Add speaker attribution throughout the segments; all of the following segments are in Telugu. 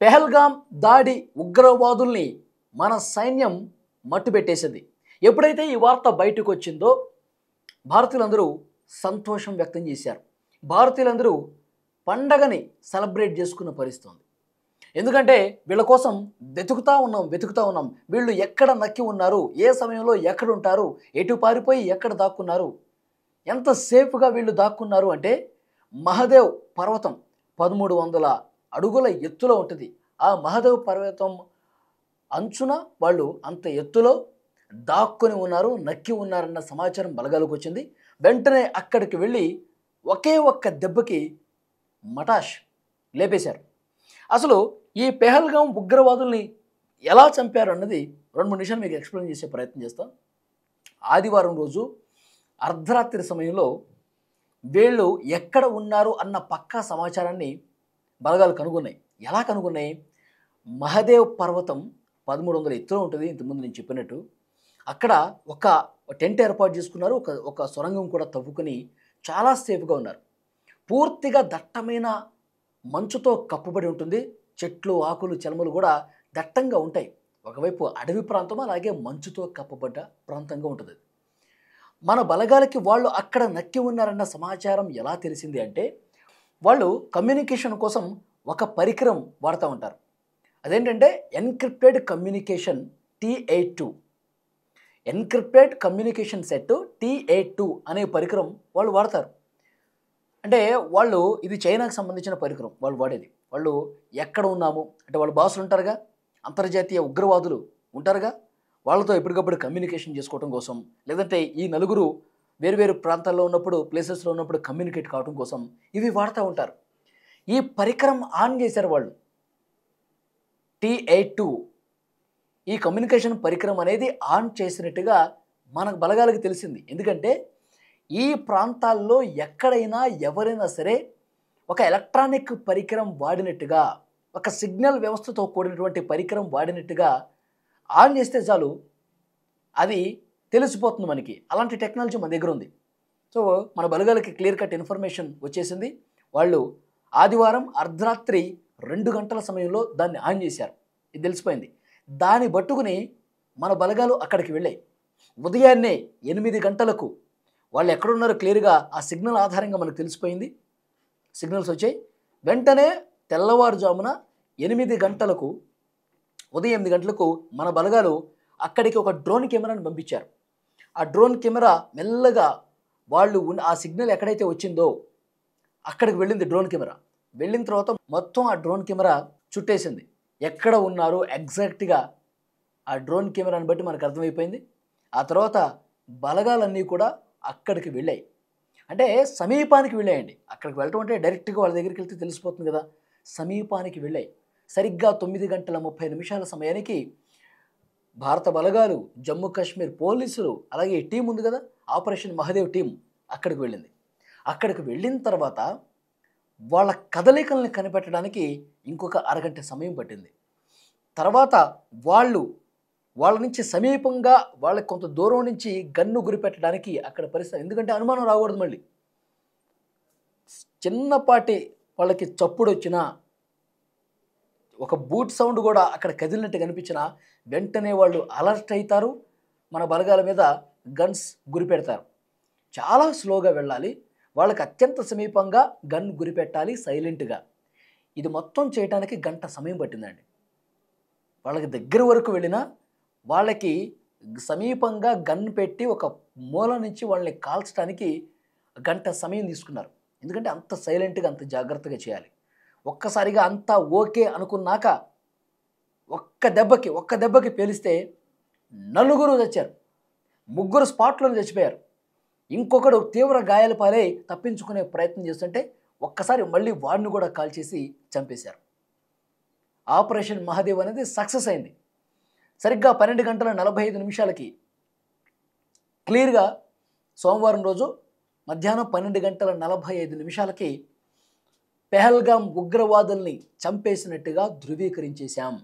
Speaker 1: పెహల్గాం దాడి ఉగ్రవాదుల్ని మన సైన్యం మట్టుబెట్టేసింది. ఎప్పుడైతే ఈ వార్త బయటకు వచ్చిందో భారతీయులందరూ సంతోషం వ్యక్తం చేశారు. భారతీయులందరూ పండగని సెలబ్రేట్ చేసుకున్న పరిస్థితి ఉంది. ఎందుకంటే వీళ్ళ కోసం వెతుకుతా ఉన్నాం. వీళ్ళు ఎక్కడ నక్కి ఉన్నారు, ఏ సమయంలో ఎక్కడ ఉంటారు, ఎటు పారిపోయి ఎక్కడ దాక్కున్నారు, ఎంత సేఫ్గా వీళ్ళు దాక్కున్నారు అంటే మహదేవ్ పర్వతం 1300 అడుగుల ఎత్తులో ఉంటుంది. ఆ మహదేవ్ పర్వతం అంచున వాళ్ళు అంత ఎత్తులో దాక్కుని ఉన్నారు, నక్కి ఉన్నారన్న సమాచారం బలగాలకు వచ్చింది. వెంటనే అక్కడికి వెళ్ళి ఒకే ఒక్క దెబ్బకి మటాష్ లేపేశారు. అసలు ఈ పెహల్గాం ఉగ్రవాదుల్ని ఎలా చంపారు అన్నది 2-3 నిమిషాలు మీకు ఎక్స్ప్లెయిన్ చేసే ప్రయత్నం చేస్తాం. ఆదివారం రోజు అర్ధరాత్రి సమయంలో వీళ్ళు ఎక్కడ ఉన్నారు అన్న పక్కా సమాచారాన్ని బలగాలు కనుగొన్నాయి. ఎలా కనుగొన్నాయి? మహదేవ్ పర్వతం 1300 ఎత్తులో ఉంటుంది. ఇంతకుముందు నేను చెప్పినట్టు అక్కడ ఒక టెంట్ ఏర్పాటు చేసుకున్నారు. ఒక సొరంగం కూడా తవ్వుకొని చాలా సేఫ్గా ఉన్నారు. పూర్తిగా దట్టమైన మంచుతో కప్పబడి ఉంటుంది. చెట్లు, ఆకులు, చెలమలు కూడా దట్టంగా ఉంటాయి. ఒకవైపు అడవి ప్రాంతం, అలాగే మంచుతో కప్పబడ్డ ప్రాంతంగా ఉంటుంది. మన బలగాలకి వాళ్ళు అక్కడ నక్కి ఉన్నారన్న సమాచారం ఎలా తెలిసింది అంటే వాళ్ళు కమ్యూనికేషన్ కోసం ఒక పరికరం వాడుతూ ఉంటారు. అదేంటంటే encrypted communication T82. Encrypted communication set T82 అనే పరికరం వాళ్ళు వాడతారు. అంటే వాళ్ళు ఇది చైనాకు సంబంధించిన పరికరం వాళ్ళు వాడేది. వాళ్ళు ఎక్కడ ఉన్నాము అంటే వాళ్ళ బాసులు ఉంటారుగా, అంతర్జాతీయ ఉగ్రవాదులు ఉంటారుగా, వాళ్ళతో ఎప్పటికప్పుడు కమ్యూనికేషన్ చేసుకోవడం కోసం, లేదంటే ఈ నలుగురు వేరు ప్రాంతాల్లో ఉన్నప్పుడు, ప్లేసెస్లో ఉన్నప్పుడు కమ్యూనికేట్ కావడం కోసం ఇవి వాడుతూ ఉంటారు. ఈ పరికరం ఆన్ చేశారు వాళ్ళు. T82 ఈ కమ్యూనికేషన్ పరికరం అనేది ఆన్ చేసినట్టుగా మన బలగాలకు తెలిసింది. ఎందుకంటే ఈ ప్రాంతాల్లో ఎక్కడైనా ఎవరైనా సరే ఒక ఎలక్ట్రానిక్ పరికరం వాడినట్టుగా, ఒక సిగ్నల్ వ్యవస్థతో కూడినటువంటి పరికరం వాడినట్టుగా ఆన్ చేస్తే చాలు అది తెలిసిపోతుంది మనకి. అలాంటి టెక్నాలజీ మన దగ్గర ఉంది. సో మన బలగాలకి క్లియర్ కట్ ఇన్ఫర్మేషన్ వచ్చేసింది. వాళ్ళు ఆదివారం అర్ధరాత్రి 2 గంటల సమయంలో దాన్ని ఆన్ చేశారు. ఇది తెలిసిపోయింది. దాన్ని పట్టుకుని మన బలగాలు అక్కడికి వెళ్ళాయి. ఉదయాన్నే 8 గంటలకు వాళ్ళు ఎక్కడున్నారో క్లియర్గా ఆ సిగ్నల్ ఆధారంగా మనకు తెలిసిపోయింది. సిగ్నల్స్ వచ్చాయి. వెంటనే తెల్లవారుజామున 8 గంటలకు, ఉదయం 8 గంటలకు మన బలగాలు అక్కడికి ఒక డ్రోన్ కెమెరాను పంపించారు. ఆ డ్రోన్ కెమెరా మెల్లగా వాళ్ళు ఆ సిగ్నల్ ఎక్కడైతే వచ్చిందో అక్కడికి వెళ్ళింది. డ్రోన్ కెమెరా వెళ్ళిన తర్వాత మొత్తం ఆ డ్రోన్ కెమెరా చుట్టేసింది. ఎక్కడ ఉన్నారు ఎగ్జాక్ట్గా ఆ డ్రోన్ కెమెరాని బట్టి మనకు అర్థమైపోయింది. ఆ తర్వాత బలగాలన్నీ కూడా అక్కడికి వెళ్ళాయి. అంటే సమీపానికి వెళ్ళాయండి. అక్కడికి వెళ్ళటం అంటే డైరెక్ట్గా వాళ్ళ దగ్గరికి వెళ్తే తెలిసిపోతుంది కదా. సమీపానికి వెళ్ళాయి. సరిగ్గా 9 గంటల 30 నిమిషాల సమయానికి భారత బలగాలు, జమ్మూ కాశ్మీర్ పోలీసులు, అలాగే టీం ఉంది కదా, ఆపరేషన్ మహదేవ్ టీం అక్కడికి వెళ్ళింది. అక్కడికి వెళ్ళిన తర్వాత వాళ్ళ కదలికల్ని కనిపెట్టడానికి ఇంకొక అరగంట సమయం పట్టింది. తర్వాత వాళ్ళ నుంచి సమీపంగా వాళ్ళకి కొంత దూరం నుంచి గన్ను గురిపెట్టడానికి అక్కడ పరిస్థితి. ఎందుకంటే అనుమానం రాకూడదు. మళ్ళీ చిన్నపాటి వాళ్ళకి చప్పుడు వచ్చినా, ఒక బూట్ సౌండ్ కూడా అక్కడ కదిలినట్టు కనిపించినా వెంటనే వాళ్ళు అలర్ట్ అవుతారు. మన బలగాల మీద గన్స్ గురిపెడతారు. చాలా స్లోగా వెళ్ళాలి. వాళ్ళకి అత్యంత సమీపంగా గన్ గురిపెట్టాలి సైలెంట్గా. ఇది మొత్తం చేయడానికి గంట సమయం పట్టిందండి. వాళ్ళకి దగ్గర వరకు వెళ్ళినా వాళ్ళకి సమీపంగా గన్ పెట్టి ఒక మూల నుంచి వాళ్ళని కాల్చడానికి గంట సమయం తీసుకున్నారు. ఎందుకంటే అంత సైలెంట్గా, అంత జాగ్రత్తగా చేయాలి. ఒక్కసారిగా అంతా ఓకే అనుకున్నాక ఒక్క దెబ్బకి పేలిస్తే 4 చచ్చారు. 3 స్పాట్లోనే చచ్చిపోయారు. ఇంకొకడు తీవ్ర గాయాల పాలై తప్పించుకునే ప్రయత్నం చేస్తుంటే ఒక్కసారి మళ్ళీ వాడిని కూడా కాల్చేసి చంపేశారు. ఆపరేషన్ మహాదేవ్ అనేది సక్సెస్ అయింది. సరిగ్గా 12 గంటల 45 నిమిషాలకి క్లియర్గా సోమవారం రోజు మధ్యాహ్నం 12 గంటల 45 నిమిషాలకి పెహల్గాం ఉగ్రవాదుల్ని చంపేసినట్టుగా ధృవీకరించేశాం.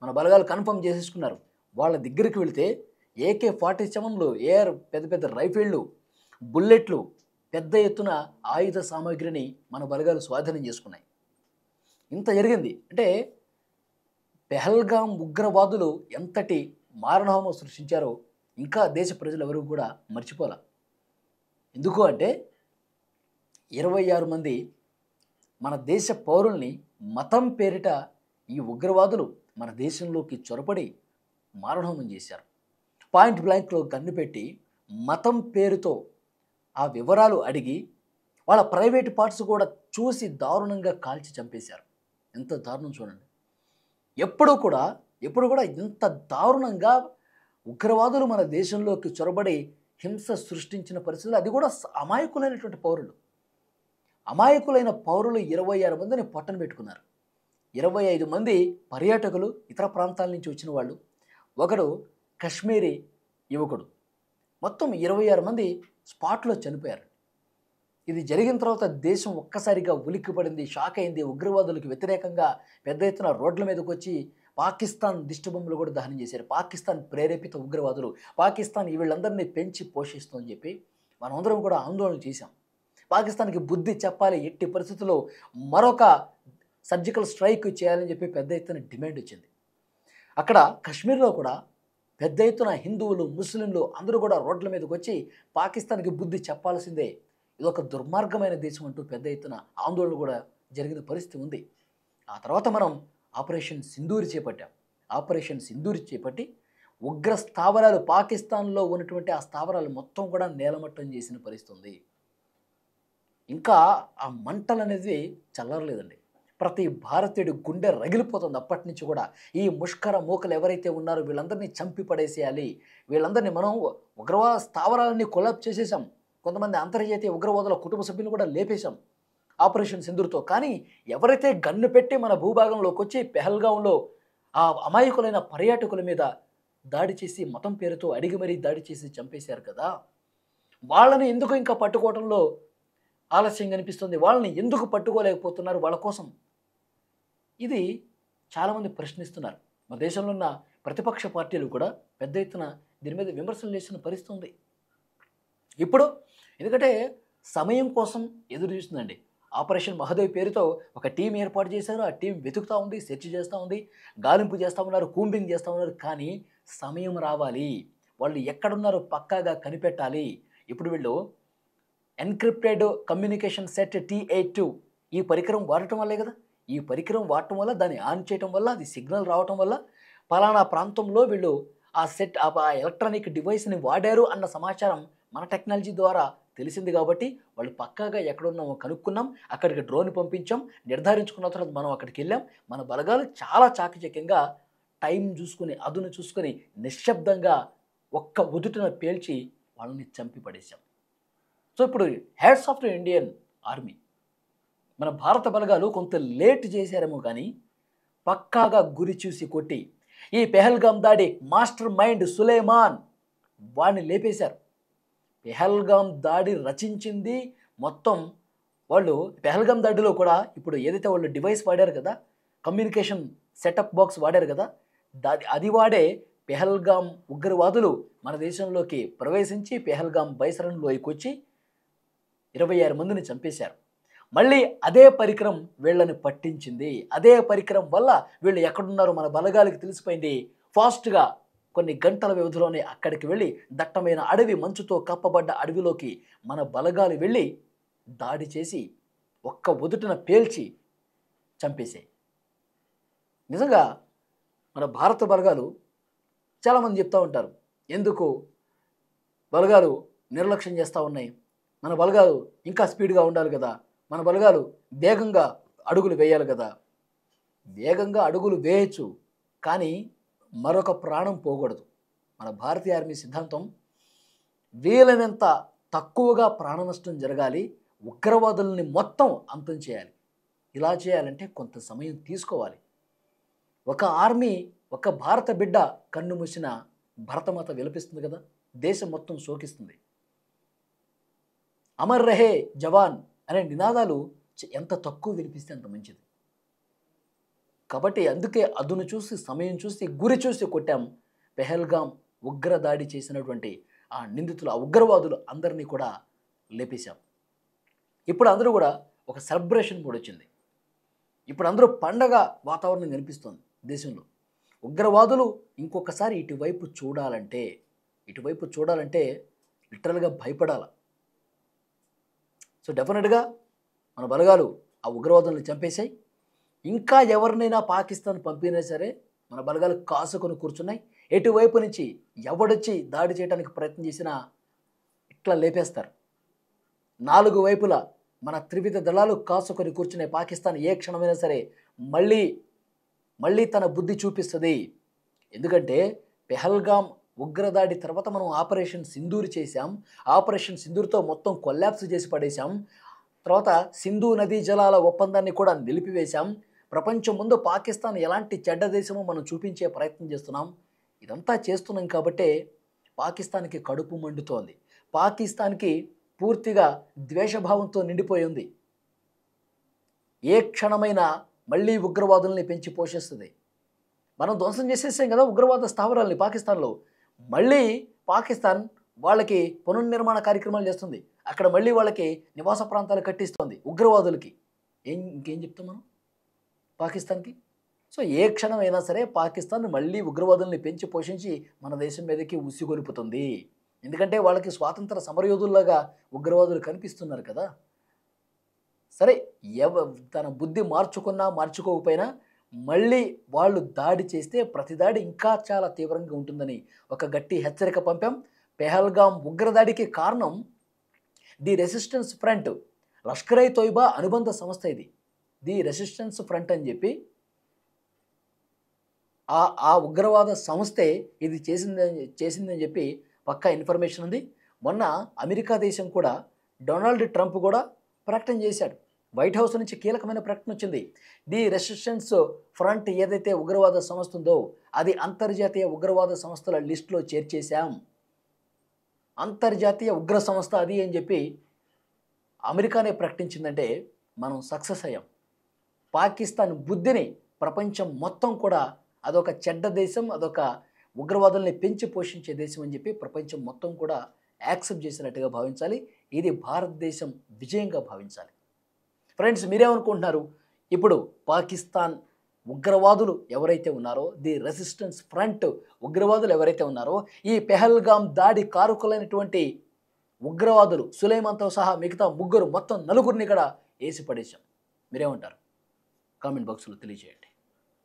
Speaker 1: మన బలగాలు కన్ఫర్మ్ చేసేసుకున్నారు. వాళ్ళ దగ్గరికి వెళితే AK-47లు, పెద్ద రైఫిళ్ళు, బుల్లెట్లు, పెద్ద ఎత్తున ఆయుధ సామాగ్రిని మన బలగాలు స్వాధీనం చేసుకున్నాయి. ఇంత జరిగింది. అంటే పెహల్గాం ఉగ్రవాదులు ఎంతటి మారణహోమం సృష్టించారో ఇంకా దేశ ప్రజలు ఎవరు కూడా మర్చిపోలే. ఎందుకు అంటే 26 మంది మన దేశ పౌరుల్ని మతం పేరిట ఈ ఉగ్రవాదులు మన దేశంలోకి చొరబడి మారణహోమం చేశారు. పాయింట్ బ్లాంక్లో గన్ను పెట్టి మతం పేరుతో ఆ వివరాలు అడిగి వాళ్ళ ప్రైవేట్ పార్ట్స్ కూడా చూసి దారుణంగా కాల్చి చంపేశారు. ఎంత దారుణం చూడండి. ఎప్పుడు కూడా ఇంత దారుణంగా ఉగ్రవాదులు మన దేశంలోకి చొరబడి హింస సృష్టించిన పరిస్థితులు, అది కూడా అమాయకులైనటువంటి అమాయకులైన పౌరులు 26 మందిని పొట్టన పెట్టుకున్నారు. 25 మంది పర్యాటకులు, ఇతర ప్రాంతాల నుంచి వచ్చిన వాళ్ళు, ఒకడు కశ్మీరీ యువకుడు. మొత్తం 26 మంది స్పాట్లో చనిపోయారు. ఇది జరిగిన తర్వాత దేశం ఒక్కసారిగా ఉలిక్కిపడింది, షాక్ అయింది. ఉగ్రవాదులకు వ్యతిరేకంగా పెద్ద ఎత్తున రోడ్ల మీదకి వచ్చి పాకిస్తాన్ దిష్టిబొమ్మలు కూడా దహనం చేశారు. పాకిస్తాన్ ప్రేరేపిత ఉగ్రవాదులు, పాకిస్తాన్ వీళ్ళందరినీ పెంచి పోషిస్తుందని చెప్పి మనమందరం కూడా ఆందోళన చేశాం. పాకిస్తాన్కి బుద్ధి చెప్పాలి, ఎట్టి పరిస్థితుల్లో మరొక సర్జికల్ స్ట్రైక్ చేయాలని చెప్పి పెద్ద ఎత్తున డిమాండ్ వచ్చింది. అక్కడ కశ్మీర్లో కూడా పెద్ద ఎత్తున హిందువులు, ముస్లింలు అందరూ కూడా రోడ్ల మీదకి వచ్చి పాకిస్తాన్కి బుద్ధి చెప్పాల్సిందే, ఇదొక దుర్మార్గమైన దేశం అంటూ పెద్ద ఎత్తున ఆందోళన కూడా జరిగిన పరిస్థితి ఉంది. ఆ తర్వాత మనం ఆపరేషన్ సింధూర్ చేపట్టాం. ఆపరేషన్ సింధూర్ చేపట్టి ఉగ్ర స్థావరాలు, పాకిస్తాన్లో ఉన్నటువంటి ఆ స్థావరాలు మొత్తం కూడా నేలమట్టం చేసిన పరిస్థితి ఉంది. ఇంకా ఆ మంటలు అనేది చల్లారలేదండి. ప్రతి భారతీయుడి గుండె రగిలిపోతుంది అప్పటి నుంచి కూడా. ఈ ముష్కర మూకలు ఎవరైతే ఉన్నారో వీళ్ళందరినీ చంపి పడేసేయాలి, వీళ్ళందరినీ మనం ఉగ్రవాద స్థావరాలన్నీ కొలాప్స్ చేసేసాం. కొంతమంది అంతర్జాతీయ ఉగ్రవాదుల కుటుంబ సభ్యులు కూడా లేపేశాం ఆపరేషన్ సింధూర్తో. కానీ ఎవరైతే గన్ను పెట్టి మన భూభాగంలోకి వచ్చి పెహల్గాంలో ఆ అమాయకులైన పర్యాటకుల మీద దాడి చేసి మతం పేరుతో అడిగి మరీ దాడి చేసి చంపేశారు కదా, వాళ్ళని ఎందుకు ఇంకా పట్టుకోవడంలో ఆలస్యం కనిపిస్తుంది? వాళ్ళని ఎందుకు పట్టుకోలేకపోతున్నారు? వాళ్ళ కోసం ఇది చాలామంది ప్రశ్నిస్తున్నారు. మన దేశంలో ఉన్న ప్రతిపక్ష పార్టీలు కూడా పెద్ద ఎత్తున దీని మీద విమర్శలు చేసిన పరిస్థితి ఉంది ఇప్పుడు. ఎందుకంటే సమయం కోసం ఎదురు చూస్తుందండి. ఆపరేషన్ మహోదయ్ పేరుతో ఒక టీం ఏర్పాటు చేశారు. ఆ టీం వెతుకుతూ ఉంది, సెర్చ్ చేస్తూ ఉంది, గాలింపు చేస్తూ ఉన్నారు, కూంబింగ్ చేస్తూ ఉన్నారు. కానీ సమయం రావాలి, వాళ్ళు ఎక్కడున్నారో పక్కాగా కనిపెట్టాలి. ఇప్పుడు వీళ్ళు ఎన్క్రిప్టెడ్ కమ్యూనికేషన్ సెట్ T82 ఈ పరికరం వాడటం వల్లే కదా, ఈ పరికరం వాడటం వల్ల, దాన్ని ఆన్ చేయటం వల్ల, అది సిగ్నల్ రావటం వల్ల పలానా ప్రాంతంలో వీళ్ళు ఆ సెట్ ఆ ఎలక్ట్రానిక్ డివైస్ని వాడారు అన్న సమాచారం మన టెక్నాలజీ ద్వారా తెలిసింది. కాబట్టి వాళ్ళు పక్కాగా ఎక్కడున్నామో కనుక్కున్నాం, అక్కడికి డ్రోన్ పంపించాం, నిర్ధారించుకున్న తర్వాత మనం అక్కడికి వెళ్ళాం. మన బలగాలు చాలా చాకచక్యంగా టైం చూసుకుని, అదును చూసుకొని నిశ్శబ్దంగా ఒక్క ఉదుటిన పేల్చి వాళ్ళని చంపి పడేశాం. సో ఇప్పుడు hats off to Indian army. మన భారత బలగాలు కొంత లేట్ చేశారేమో కానీ పక్కాగా గురి చూసి కొట్టి ఈ పెహల్గాం దాడి మాస్టర్ మైండ్ సులేమాన్ వాడిని లేపేశారు. పెహల్గాం దాడి రచించింది మొత్తం వాళ్ళు. పెహల్గాం దాడిలో కూడా ఇప్పుడు ఏదైతే వాళ్ళు డివైస్ వాడారు కదా, కమ్యూనికేషన్ సెటప్ బాక్స్ వాడారు కదా, అది వాడే పెహల్గాం ఉగ్రవాదులు మన దేశంలోకి ప్రవేశించి పెహల్గాం బైసరన్ లోయకి వచ్చి 26 మందిని చంపేశారు. మళ్ళీ అదే పరికరం వీళ్ళని పట్టించింది. అదే పరికరం వల్ల వీళ్ళు ఎక్కడున్నారో మన బలగాలకి తెలిసిపోయింది. ఫాస్ట్గా కొన్ని గంటల వ్యవధిలోనే అక్కడికి వెళ్ళి దట్టమైన అడవి, మంచుతో కప్పబడ్డ అడవిలోకి మన బలగాలు వెళ్ళి దాడి చేసి ఒక్క ఉదుటిన పేల్చి చంపేశాయి. నిజంగా మన భారత బలగాలు చాలామంది చెప్తూ ఉంటారు, ఎందుకు బలగాలు నిర్లక్ష్యం చేస్తూ ఉన్నాయి, మన బలగాలు ఇంకా స్పీడ్గా ఉండాలి కదా, మన బలగాలు వేగంగా అడుగులు వేయాలి కదా. వేగంగా అడుగులు వేయచ్చు, కానీ మరొక ప్రాణం పోకూడదు. మన భారతీయ ఆర్మీ సిద్ధాంతం వీలైనంత తక్కువగా ప్రాణ నష్టం జరగాలి, ఉగ్రవాదుల్ని మొత్తం అంతం చేయాలి. ఇలా చేయాలంటే కొంత సమయం తీసుకోవాలి. ఒక ఆర్మీ, ఒక భారత బిడ్డ కన్ను మూసిన భరతమాత విలపిస్తుంది కదా, దేశం మొత్తం శోకిస్తుంది. అమర్ రహే జవాన్ అనే నినాదాలు ఎంత తక్కువ వినిపిస్తే అంత మంచిది. కాబట్టి అందుకే అదును చూసి, సమయం చూసి, గురి చూసి కొట్టాం. పెహల్గాం ఉగ్ర దాడి చేసినటువంటి ఆ నిందితులు, ఆ ఉగ్రవాదులు అందరినీ కూడా లేపేశాం. ఇప్పుడు అందరూ కూడా ఒక సెలబ్రేషన్ కూడా వచ్చింది. ఇప్పుడు అందరూ పండగ వాతావరణం కనిపిస్తుంది దేశంలో. ఉగ్రవాదులు ఇంకొకసారి ఇటువైపు చూడాలంటే లిటరల్గా భయపడాలి. సో డెఫినెట్గా మన బలగాలు ఆ ఉగ్రవాదులను చంపేశాయి. ఇంకా ఎవరినైనా పాకిస్తాన్ పంపినా సరే మన బలగాలు కాసుకొని కూర్చున్నాయి. ఎటువైపు నుంచి ఎవడొచ్చి దాడి చేయడానికి ప్రయత్నం చేసినా ఇట్లా లేపేస్తారు. 4 వైపులా మన త్రివిధ దళాలు కాసుకొని కూర్చునే పాకిస్తాన్ ఏ క్షణమైనా సరే మళ్ళీ తన బుద్ధి చూపిస్తుంది. ఎందుకంటే పెహల్గాం ఉగ్రదాడి తర్వాత మనం ఆపరేషన్ సింధూర్ చేశాం. ఆపరేషన్ సింధూర్తో మొత్తం కొల్లాప్స్ చేసి పడేశాం. తర్వాత సింధు నదీ జలాల ఒప్పందాన్ని కూడా నిలిపివేశాం. ప్రపంచం ముందు పాకిస్తాన్ ఎలాంటి చెడ్డ దేశమో మనం చూపించే ప్రయత్నం చేస్తున్నాం. ఇదంతా చేస్తున్నాం కాబట్టే పాకిస్తాన్కి కడుపు మండుతోంది. పాకిస్తాన్కి పూర్తిగా ద్వేషభావంతో నిండిపోయి ఉంది. ఏ క్షణమైనా మళ్ళీ ఉగ్రవాదుల్ని పెంచి పోషిస్తుంది. మనం ధ్వంసం చేసేసాం కదా ఉగ్రవాద స్థావరాల్ని పాకిస్తాన్లో. మళ్ళీ పాకిస్తాన్ వాళ్ళకి పునర్నిర్మాణ కార్యక్రమాలు చేస్తుంది. అక్కడ మళ్ళీ వాళ్ళకి నివాస ప్రాంతాలు కట్టిస్తుంది ఉగ్రవాదులకి. ఇంకేం చెప్తాం మనం పాకిస్తాన్కి? సో ఏ క్షణం అయినా సరే పాకిస్తాన్ మళ్ళీ ఉగ్రవాదుల్ని పెంచి పోషించి మన దేశం మీదకి ఉసిగొలుపుతుంది. ఎందుకంటే వాళ్ళకి స్వాతంత్ర సమరయోధుల్లాగా ఉగ్రవాదులు కనిపిస్తున్నారు కదా. సరే తన బుద్ధి మార్చుకోకపోయినా మళ్ళీ వాళ్ళు దాడి చేస్తే ప్రతి దాడి ఇంకా చాలా తీవ్రంగా ఉంటుందని ఒక గట్టి హెచ్చరిక పంపాం. పెహల్గాం ఉగ్రదాడికి కారణం ది రెసిస్టెన్స్ ఫ్రంట్, లష్కర్-ఇ తోయిబా అనుబంధ సంస్థ ఇది. ది రెసిస్టెన్స్ ఫ్రంట్ అని చెప్పి ఆ ఉగ్రవాద సంస్థే ఇది చేసిందని చెప్పి పక్కా ఇన్ఫర్మేషన్ ఉంది. మొన్న అమెరికా దేశం కూడా డొనాల్డ్ ట్రంప్ కూడా ప్రకటన చేశాడు. వైట్ హౌస్ నుంచి కీలకమైన ప్రకటన వచ్చింది. ది రెసిస్టెన్స్ ఫ్రంట్ ఏదైతే ఉగ్రవాద సంస్థ ఉందో అది అంతర్జాతీయ ఉగ్రవాద సంస్థల లిస్టులో చేర్చేశాం. అంతర్జాతీయ ఉగ్ర సంస్థ అది అని చెప్పి అమెరికానే ప్రకటించిందంటే మనం సక్సెస్ అయ్యాం. పాకిస్తాన్ బుద్ధిని ప్రపంచం మొత్తం కూడా అదొక చెడ్డ దేశం, అదొక ఉగ్రవాదుల్ని పెంచి పోషించే దేశం అని చెప్పి ప్రపంచం మొత్తం కూడా యాక్సెప్ట్ చేసినట్టుగా భావించాలి. ఇది భారతదేశం విజయంగా భావించాలి. ఫ్రెండ్స్, మీరేమనుకుంటున్నారు? ఇప్పుడు పాకిస్తాన్ ఉగ్రవాదులు ఎవరైతే ఉన్నారో, ది రెసిస్టెన్స్ ఫ్రంట్ ఉగ్రవాదులు ఎవరైతే ఉన్నారో, ఈ పెహల్గాం దాడి కారకులైనటువంటి ఉగ్రవాదులు సులైమాన్తో సహా మిగతా మొత్తం 4 కూడా వేసి పడేశాం. మీరేమంటారు? కామెంట్ బాక్స్లో తెలియజేయండి.